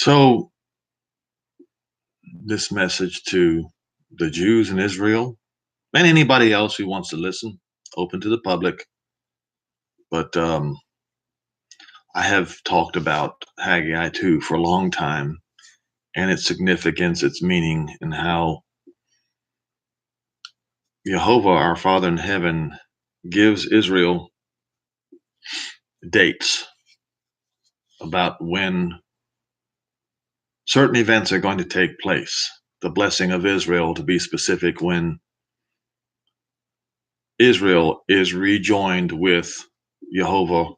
So, this message to the Jews in Israel and anybody else who wants to listen, open to the public. But I have talked about Haggai 2 for a long time and its significance, its meaning, and how Jehovah, our Father in heaven, gives Israel dates about when certain events are going to take place. The blessing of Israel, to be specific, when Israel is rejoined with Jehovah,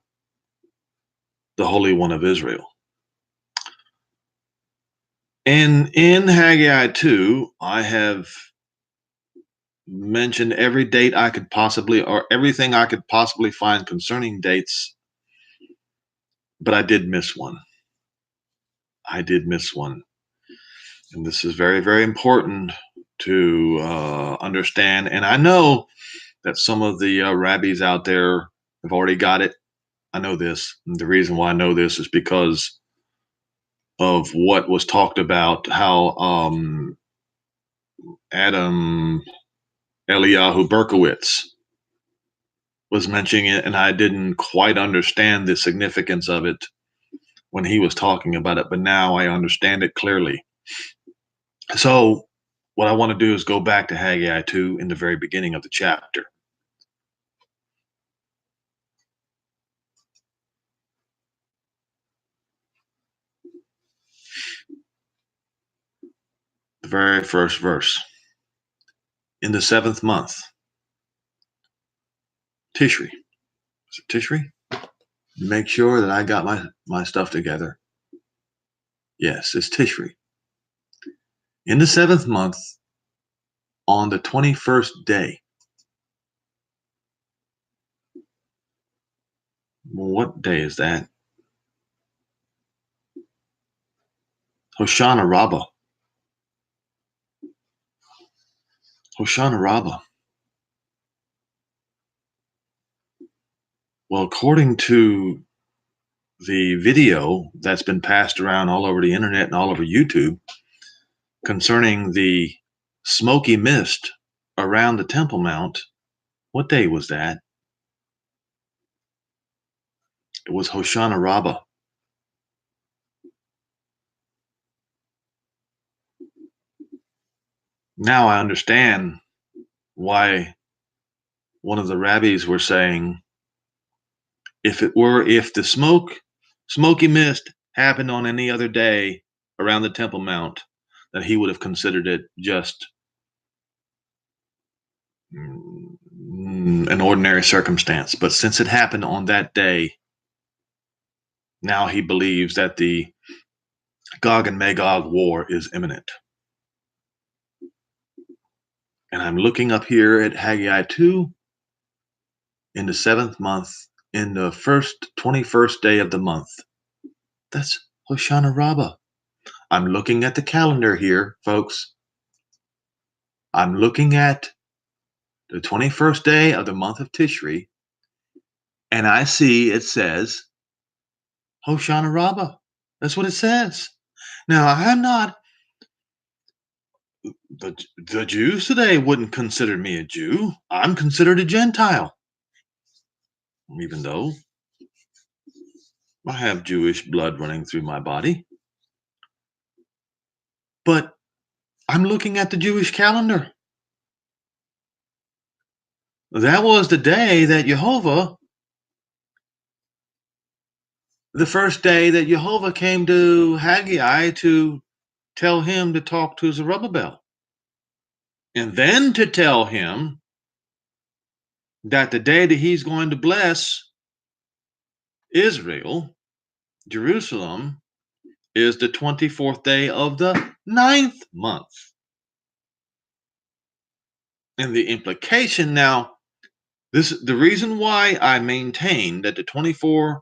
the Holy One of Israel. And in Haggai 2, I have mentioned every date I could possibly, or everything I could possibly find concerning dates, but I did miss one. I did miss one. And this is very, very important to understand. And I know that some of the rabbis out there have already got it. I know this. And the reason why I know this is because of what was talked about, how Adam Eliyahu Berkowitz was mentioning it, and I didn't quite understand the significance of it when he was talking about it, but now I understand it clearly. So, what I want to do is go back to Haggai 2 in the very beginning of the chapter. The very first verse. In the seventh month, Tishri. Is it Tishri? Make sure that I got my stuff together. Yes, it's Tishri. In the seventh month, on the 21st day. What day is that? Hoshana Rabba. Hoshana Rabba. Well, according to the video that's been passed around all over the internet and all over YouTube concerning the smoky mist around the Temple Mount, what day was that? It was Hoshana Rabbah. Now I understand why one of the rabbis were saying if the smoky mist happened on any other day around the Temple Mount, that he would have considered it just an ordinary circumstance. But since it happened on that day, now he believes that the Gog and Magog war is imminent. And I'm looking up here at Haggai 2 in the seventh month, in the 21st day of the month. That's Hoshana Rabbah. I'm looking at the calendar here, folks. I'm looking at the 21st day of the month of Tishri, and I see it says Hoshana Rabbah. That's what it says. Now, I'm not, the Jews today wouldn't consider me a Jew. I'm considered a Gentile, even though I have Jewish blood running through my body. But I'm looking at the Jewish calendar. That was the day that Jehovah, the first day that Jehovah came to Haggai to tell him to talk to Zerubbabel. And then to tell him that the day that he's going to bless Israel, Jerusalem, is the 24th day of the 9th month. And the implication now, the reason why I maintain that the 24th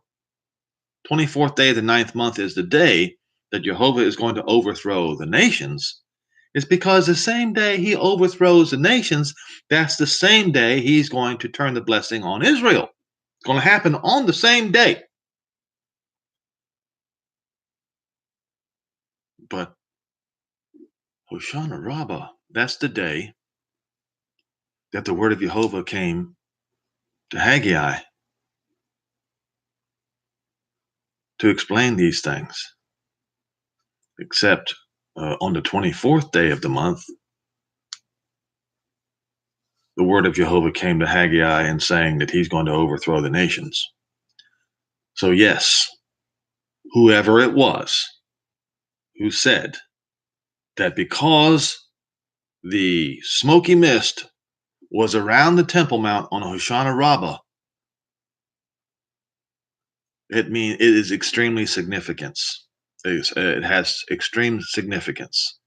day of the 9th month is the day that Jehovah is going to overthrow the nations is because the same day he overthrows the nations, that's the same day he's going to turn the blessing on Israel. It's going to happen on the same day. But Hoshana Rabbah, that's the day that the word of Jehovah came to Haggai to explain these things. Except on the 24th day of the month, the word of Jehovah came to Haggai and saying that he's going to overthrow the nations. So yes, whoever it was who said that because the smoky mist was around the Temple Mount on Hoshana Rabbah, it is extremely significance. It has extreme significance.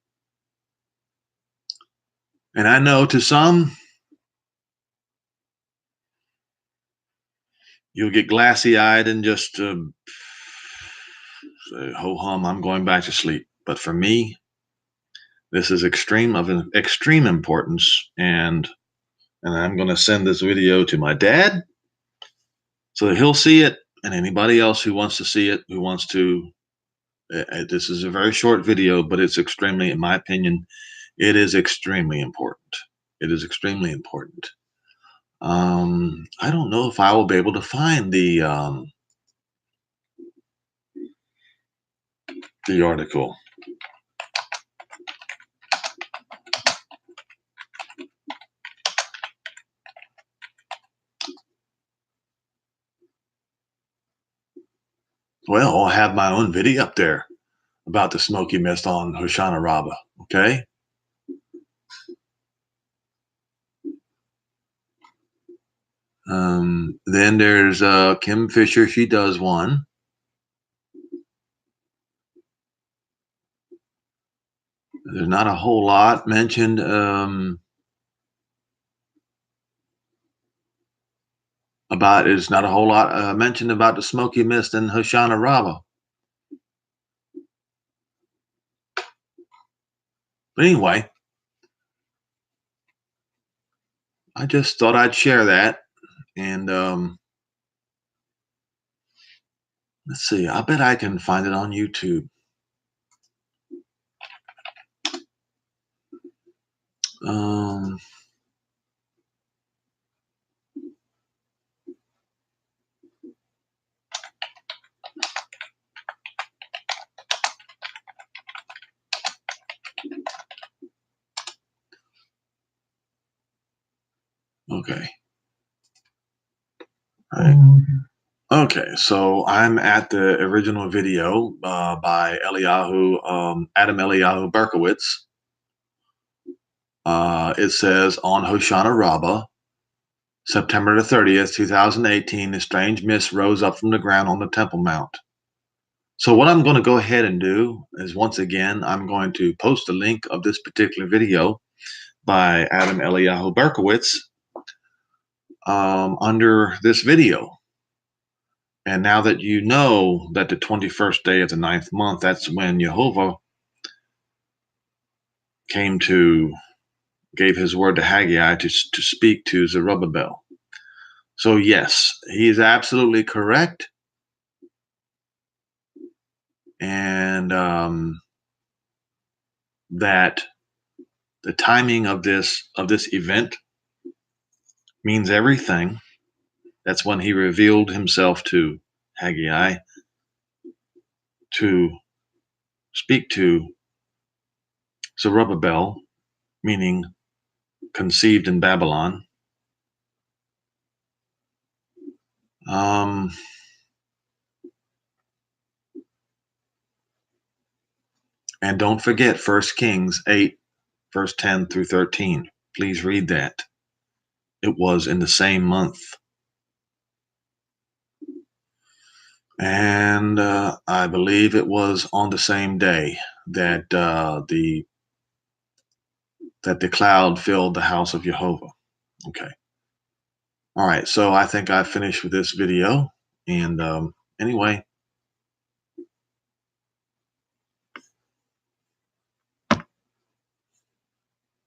And I know to some, you'll get glassy eyed and just say, ho hum, I'm going back to sleep. But for me, this is extreme importance. And I'm going to send this video to my dad so that he'll see it. And anybody else who wants to see it, who wants to, this is a very short video, but it's extremely, in my opinion, it is extremely important. It is extremely important. I don't know if I will be able to find the article. Well, I'll have my own video up there about the smoky mist on Hoshana Rabbah. Okay. Then there's Kim Fisher. She does one. There's not a whole lot mentioned. There's not a whole lot mentioned about the smoky mist in Hoshana Rabbah. But anyway, I just thought I'd share that. And let's see, I bet I can find it on YouTube. Okay. All right. Okay, so I'm at the original video by Adam Eliyahu Berkowitz. It says on Hoshana Rabbah, September the 30th, 2018, the strange mist rose up from the ground on the Temple Mount. So what I'm going to go ahead and do is, once again, I'm going to post a link of this particular video by Adam Eliyahu Berkowitz under this video. And now that you know that the 21st day of the 9th month, that's when Jehovah gave his word to Haggai to speak to Zerubbabel. So yes, he is absolutely correct. And that the timing of this event means everything. That's when he revealed himself to Haggai to speak to Zerubbabel, meaning conceived in Babylon. And don't forget 1 Kings 8, verse 10 through 13. Please read that. It was in the same month. And I believe it was on the same day that the cloud filled the house of Jehovah. Okay. All right. So I think I finished with this video. And anyway,